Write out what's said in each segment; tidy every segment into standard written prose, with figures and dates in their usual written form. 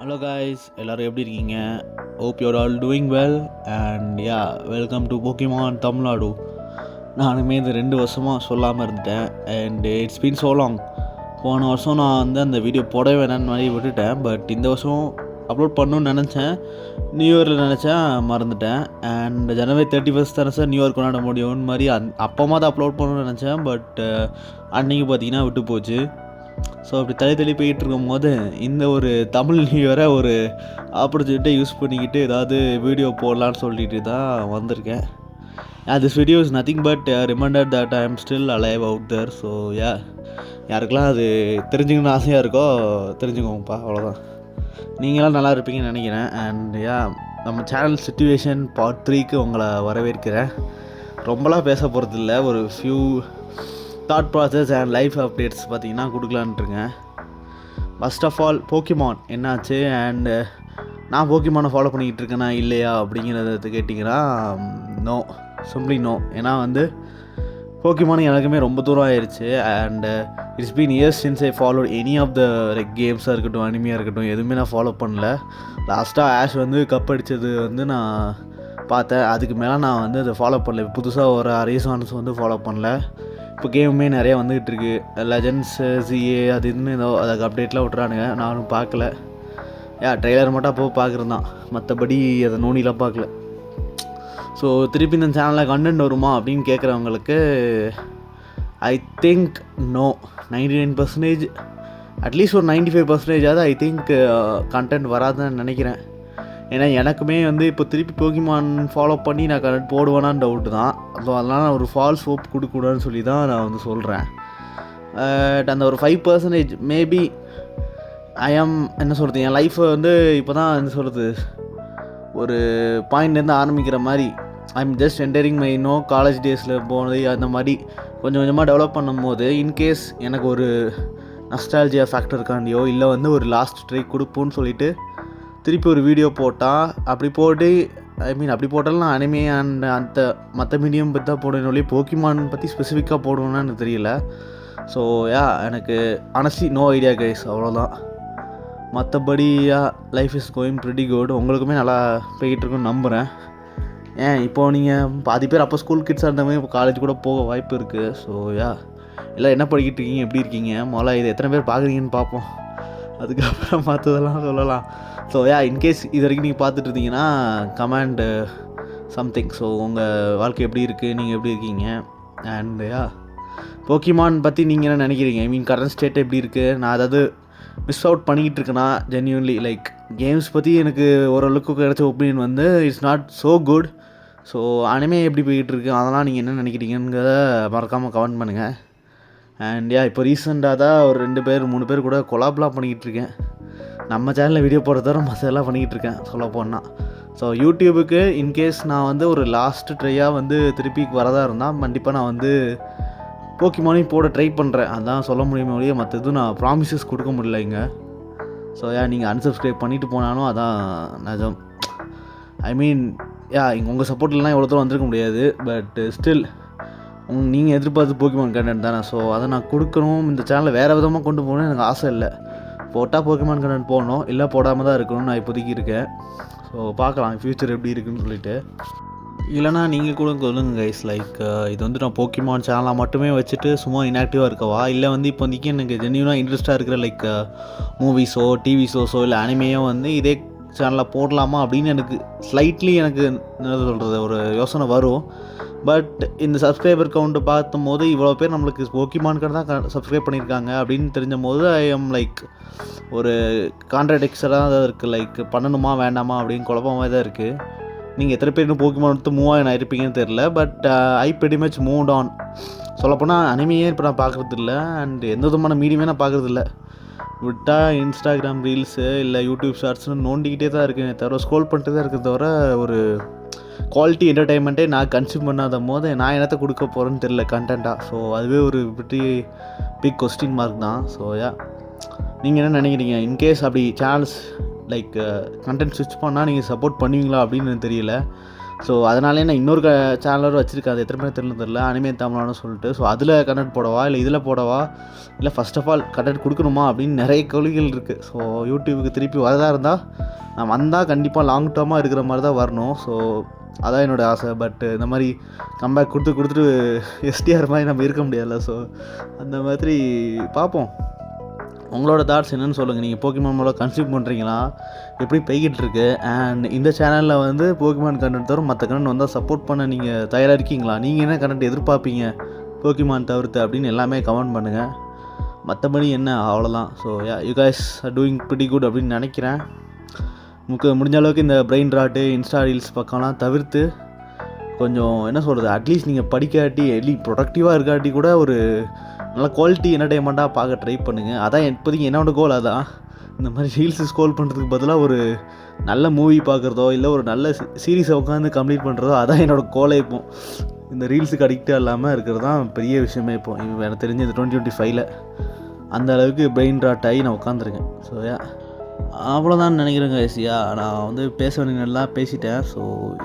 Hello guys, எல்லோரும் எப்படி இருக்கீங்க? Hope you're all doing well and welcome to Pokemon Tamil Nadu. நானுமே இது 2 வருஷமாக சொல்லாமல் இருந்துட்டேன் and it's been so long. போன வருஷம் நான் வந்து அந்த வீடியோ போடவே வேணான்னு மாதிரி விட்டுட்டேன். பட் இந்த வருஷம் அப்லோட் பண்ணணுன்னு நினச்சேன். நியூ இயரில் நினச்சேன், மறந்துட்டேன். அண்ட் ஜனவரி 31 தானே சார் நியூ இயர் கொண்டாட முடியும்னு மாதிரி அப்போமா தான் அப்லோட் பண்ணணும்னு நினச்சேன். பட் அன்றைக்கி பார்த்தீங்கன்னா விட்டு போச்சு. ஸோ அப்படி தள்ளி போயிட்டு இருக்கும்போது இந்த ஒரு தமிழ் நியூ இயரை ஒரு ஆப்பர்ச்சுனிட்டியை யூஸ் பண்ணிக்கிட்டு ஏதாவது வீடியோ போடலான்னு சொல்லிட்டு தான் வந்திருக்கேன். This video is nothing but reminder that I am still alive out there. So யாருக்கெல்லாம் அது தெரிஞ்சுக்கணும்னு ஆசையாக இருக்கோ தெரிஞ்சுக்கோங்கப்பா, அவ்வளோதான். நீங்களாம் நல்லா இருப்பீங்கன்னு நினைக்கிறேன். அண்ட் நம்ம சேனல் சிச்சுவேஷன் பார்ட் 3க்கு உங்களை வரவேற்கிறேன். ரொம்பலாம் பேச போகிறதில்ல, ஒரு few thought process and life updates பார்த்தீங்கன்னா கொடுக்கலான்ட்டுருங்க. ஃபஸ்ட் ஆஃப் ஆல் போக்கிமான் என்னாச்சு அண்டு நான் போக்கிமானை ஃபாலோ பண்ணிக்கிட்டு இருக்கேனா இல்லையா அப்படிங்கிறத கேட்டிங்கன்னா நோ, சிம்ப்ளி நோ. ஏன்னா வந்து போக்கிமான் எனக்குமே ரொம்ப தூரம் ஆயிடுச்சு and it's been years since I follow any of the கேம்ஸாக இருக்கட்டும், அனிமியாக இருக்கட்டும், எதுவுமே நான் ஃபாலோ பண்ணல. லாஸ்ட்டாக ஆஷ் வந்து கப் அடித்தது வந்து நான் பார்த்தேன். அதுக்கு மேலே நான் வந்து அதை ஃபாலோ பண்ணல. புதுசாக ஒரு ரீசான்ஸ் வந்து ஃபாலோ பண்ணல. இப்போ கேமுமே நிறையா வந்துக்கிட்டு இருக்குது. லெஜண்ட்ஸு, சிஏ அது இதுன்னு ஏதோ அதுக்கு அப்டேட்லாம் விட்றானுங்க. நானும் பார்க்கல. ட்ரெய்லர் மட்டும் அப்போ பார்க்குறது தான், மற்றபடி அதை நோண்டிலாம் பார்க்கல. ஸோ திருப்பி இந்த சேனலில் கண்டென்ட் வருமா அப்படின்னு கேட்குறவங்களுக்கு ஐ திங்க் நோ. 99% அட்லீஸ்ட் ஒரு 95% ஐ திங்க் கண்டென்ட் வராதுன்னு நினைக்கிறேன். ஏன்னா எனக்குமே வந்து இப்போ திருப்பி போக்கிமான் ஃபாலோ பண்ணி நான் கண்டென்ட் போடுவேனான்னு டவுட்டு தான். ஸோ அதனால் நான் ஒரு ஃபால்ஸ் ஹோப் கொடுக்கூடாதுன்னு சொல்லி தான் நான் வந்து சொல்கிறேன். பட் அந்த ஒரு 5% மேபி ஐ ஆம் என்ன சொல்கிறது, என் லைஃப்பை வந்து இப்போ தான் என்ன சொல்கிறது, ஒரு பாயிண்ட்லேருந்து ஆரம்பிக்கிற மாதிரி. I am just entering my college டேஸில் போனது அந்த மாதிரி கொஞ்சம் கொஞ்சமாக டெவலப் பண்ணும்போது இன்கேஸ் எனக்கு ஒரு நஸ்டால்ஜியா ஃபேக்டருக்காண்டியோ இல்லை வந்து ஒரு லாஸ்ட் ட்ரை கொடுப்போன்னு சொல்லிவிட்டு திருப்பி ஒரு வீடியோ போட்டால் அப்படி போட்டு அப்படி போட்டாலும் நான் அனிமே அண்ட் அந்த மற்ற மீடியம் பற்றி தான் போடுவேன், போக்கிமான் பற்றி ஸ்பெசிஃபிக்காக போடுவேன்னு எனக்கு தெரியல. ஸோ எனக்கு ஆனஸ்ட்லி நோ ஐடியா கைஸ், அவ்வளோதான். மற்றபடி life is going pretty good. உங்களுக்குமே நல்லா போய்கிட்டு இருக்குன்னு நம்புகிறேன். இப்போது நீங்கள் பாதி பேர் அப்போ ஸ்கூல் கிட்ஸாக இருந்தவங்க இப்போ காலேஜ் கூட போக வாய்ப்பு இருக்குது. ஸோ எல்லாம் என்ன படிக்கிட்டு இருக்கீங்க, எப்படி இருக்கீங்க, முதல்ல இது எத்தனை பேர் பார்க்குறீங்கன்னு பார்ப்போம், அதுக்கப்புறம் மற்றதெல்லாம் சொல்லலாம். ஸோ இன்கேஸ் இது வரைக்கும் நீங்கள் பார்த்துட்டு இருந்தீங்கன்னா கமெண்ட் சம்திங். ஸோ உங்கள் வாழ்க்கை எப்படி இருக்குது, நீங்கள் எப்படி இருக்கீங்க, அண்ட் போக்கிமான் பற்றி நீங்கள் என்ன நினைக்கிறீங்க? ஐ மீன் கரண்ட் ஸ்டேட் எப்படி இருக்குது? நான் அதாவது மிஸ் அவுட் பண்ணிக்கிட்டு இருக்கேன்னா ஜென்யூன்லி கேம்ஸ் பற்றி எனக்கு ஓரளவுக்கு கிடைச்ச ஒப்பீனியன் வந்து it's not so good. So anime எப்படி போய்கிட்டு இருக்கு, அதெல்லாம் நீங்கள் என்ன நினைக்கிறீங்கிறத மறக்காமல் கமெண்ட் பண்ணுங்கள். அண்ட் இப்போ ரீசெண்டாக தான் ஒரு 2 பேர் 3 பேர் கூட கொலாப்லாம் பண்ணிக்கிட்டு இருக்கேன். நம்ம சேனலில் வீடியோ போடுறத தவிர மற்றதெல்லாம் பண்ணிக்கிட்டு இருக்கேன் சொல்ல போனால். ஸோ யூடியூபுக்கு இன்கேஸ் நான் வந்து ஒரு லாஸ்ட் ட்ரையாக வந்து திருப்பி வரதாக இருந்தால் கண்டிப்பாக நான் வந்து போக்கிமானையும் போட ட்ரை பண்ணுறேன். அதான் சொல்ல முடியுமே ஒழிய மற்ற எதுவும் நான் ப்ராமிசஸ் கொடுக்க முடியல இங்கே. ஸோ நீங்கள் அன்சப்ஸ்கிரைப் பண்ணிவிட்டு போனாலும் அதான் நிஜம். ஐ மீன் இங்கே உங்கள் சப்போர்ட்லாம் எவ்வளோ தூரம் வந்திருக்க முடியாது. பட் ஸ்டில் நீங்கள் எதிர்பார்த்து போக்கிமான் கண்டென்ட் தானே. ஸோ அதை நான் கொடுக்கணும். இந்த சேனலை வேறு விதமாக கொண்டு போகணும்னு எனக்கு ஆசை இல்லை. போட்டால் போக்கிமான் கண்டென்ட் போடணும், இல்லை போடாமல் தான் இருக்கணும்னு நான் இப்போதைக்கு இருக்கேன். ஸோ பார்க்கலாம் ஃப்யூச்சர் எப்படி இருக்குன்னு சொல்லிட்டு. இல்லைனா நீங்கள் கூட சொல்லுங்கள் கைஸ், இது வந்து நான் போக்கிமான் சேனலாக மட்டுமே வச்சுட்டு சும்மா இன்ஆக்டிவாக இருக்கவா, இல்லை வந்து இப்போதைக்கு எனக்கு ஜென்யூனாக இன்ட்ரெஸ்ட்டாக இருக்கிற மூவிஸோ டிவி ஷோஸோ இல்லை அனிமையோ வந்து இதே சேனலில் போடலாமா அப்படின்னு எனக்கு ஸ்லைட்லி எனக்கு என்ன சொல்கிறது ஒரு யோசனை வரும். பட் இந்த சப்ஸ்கிரைபர் கவுண்ட்டு பார்த்தும்போது இவ்வளோ பேர் நம்மளுக்கு போக்கிமான்க்கு தான் சப்ஸ்கிரைப் பண்ணியிருக்காங்க அப்படின்னு தெரிஞ்ச போது ஐ எம் ஒரு கான்ட்ராடிக்ஷனாக தான் இருக்குது. பண்ணணுமா வேண்டாமா அப்படின்னு குழப்பமாக தான் இருக்குது. நீங்கள் எத்தனை பேர் இன்னும் போக்கிமான் எடுத்து மூவ் ஆகி இருப்பீங்கன்னு தெரில. But I pretty much moved on. சொல்லப்போனால் அனிமையே இப்போ நான் பார்க்குறதில்ல அண்ட் எந்த விதமான மீடியமே நான் பார்க்குறதில்ல. விட்டால் இன்ஸ்டாகிராம் ரீல்ஸு இல்லை யூடியூப் ஷார்ட்ஸ்னு நோண்டிக்கிட்டே தான் இருக்கேன் தவிர ஸ்க்ரோல் பண்ணிட்டு தான் இருக்கிறத தவிர ஒரு குவாலிட்டி என்டர்டைன்மெண்ட்டே நான் கன்சியூம் பண்ணாத போது நான் என்னத்தை கொடுக்க போகிறேன்னு தெரில கண்டென்ட்டாக. ஸோ அதுவே ஒரு பிக் கொஸ்டின் மார்க் தான். ஸோ நீங்கள் என்ன நினைக்கிறீங்க? இன்கேஸ் அப்படி சேனல்ஸ் கண்டென்ட் ஸ்விட்ச் பண்ணால் நீங்கள் சப்போர்ட் பண்ணுவீங்களா அப்படின்னு எனக்கு தெரியல. ஸோ அதனாலே நான் இன்னொரு சேனலரும் வச்சுருக்கேன். அது எத்தனை பேர் தெரியல அனிமே தமிழானு சொல்லிட்டு. ஸோ அதில் கண்டென்ட் போடவா இல்லை இதில் போடவா, இல்லை ஃபர்ஸ்ட் ஆஃப் ஆல் கண்டென்ட் கொடுக்கணுமா அப்படின்னு நிறைய கேள்விகள் இருக்குது. ஸோ யூடியூபுக்கு திருப்பி வரதா இருந்தால் நான் வந்தால் கண்டிப்பாக லாங் டேர்மாக இருக்கிற மாதிரி தான் வரணும். ஸோ அதான் என்னோடய ஆசை. பட் இந்த மாதிரி கம்பேக் கொடுத்துட்டு எஸ்டிஆர் மாதிரி நம்ம இருக்க முடியாதுல்ல. ஸோ அந்த மாதிரி பார்ப்போம். உங்களோட தாட்ஸ் என்னென்னு சொல்லுங்கள். நீங்கள் போக்கிமான் மூலம் கன்சியூம் பண்ணுறீங்களா, எப்படி போய்கிட்டு இருக்கு? அண்ட் இந்த சேனலில் வந்து போக்கிமான் கண்டென்ட் தவிர மற்ற கண்டென்ட் வந்தால் சப்போர்ட் பண்ண நீங்கள் தயாராக இருக்கீங்களா? நீங்கள் என்ன கண்டென்ட் எதிர்பார்ப்பீங்க போக்கிமான் தவிர்த்து அப்படின்னு எல்லாமே கமெண்ட் பண்ணுங்கள். மற்றபடி என்ன அவ்வளோதான். So you guys are doing pretty good அப்படின்னு நினைக்கிறேன். முடிஞ்ச அளவுக்கு இந்த பிரெயின் ராட்டு இன்ஸ்டா ரீல்ஸ் பக்கம்லாம் தவிர்த்து கொஞ்சம் என்ன சொல்கிறது, அட்லீஸ்ட் நீங்கள் படிக்காட்டி ப்ரொடக்டிவாக இருக்காட்டி கூட ஒரு நல்ல குவாலிட்டி என்டர்டைன்மெண்ட்டாக பார்க்க ட்ரை பண்ணுங்கள். அதான் இப்போதைக்கு என்னோடய கோல். அதான் இந்த மாதிரி ரீல்ஸு ஸ்க்ரோல் பண்ணுறதுக்கு பதிலாக ஒரு நல்ல மூவி பார்க்குறதோ இல்லை ஒரு நல்ல சீரீஸை உட்காந்து கம்ப்ளீட் பண்ணுறதோ அதான் என்னோடய கோலை. இப்போ இந்த ரீல்ஸுக்கு அடிக்டாக இல்லாமல் இருக்கிறது தான் பெரிய விஷயமே. இப்போ எனக்கு தெரிஞ்சு இந்த 2025 அந்த அளவுக்கு பிரெயின் ராட் ஆகி நான் உட்காந்துருக்கேன். ஸோ அவ்வளோதான் நினைக்கிறேங்க. ஐசியா நான் வந்து பேச வேண்டிய நல்லா பேசிட்டேன். ஸோ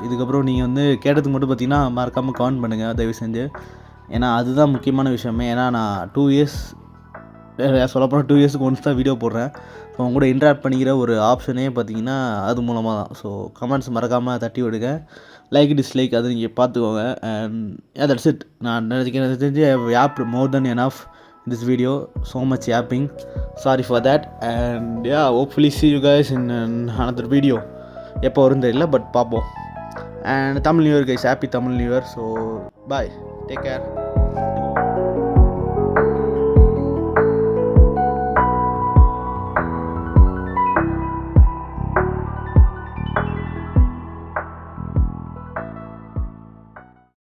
இதுக்கப்புறம் நீங்கள் வந்து கேட்டதுக்கு மட்டும் பார்த்தீங்கன்னா மறக்காமல் கமெண்ட் பண்ணுங்கள் தயவு செஞ்சு. ஏன்னா அதுதான் முக்கியமான விஷயமே. ஏன்னா நான் 2 இயர்ஸ் சொல்லப்போனால் 2 இயர்ஸுக்கு ஒன்ஸ் தான் வீடியோ போடுறேன். ஸோ அவங்க கூட இன்ட்ராக்ட் பண்ணிக்கிற ஒரு ஆப்ஷனே பார்த்தீங்கன்னா அது மூலமாக தான். ஸோ கமெண்ட்ஸ் மறக்காமல் தட்டி விடுங்க. லைக் டிஸ்லைக் அது நீங்கள் பார்த்துக்கோங்க. And that's it. நான் தெரிஞ்சு of more than enough this video, so much yapping, sorry for that. And hopefully see you guys in another video. எப்போ வரும் தெரியல, பட் பார்ப்போம். And Tamil New Year guys, happy Tamil New Year. So bye, take care.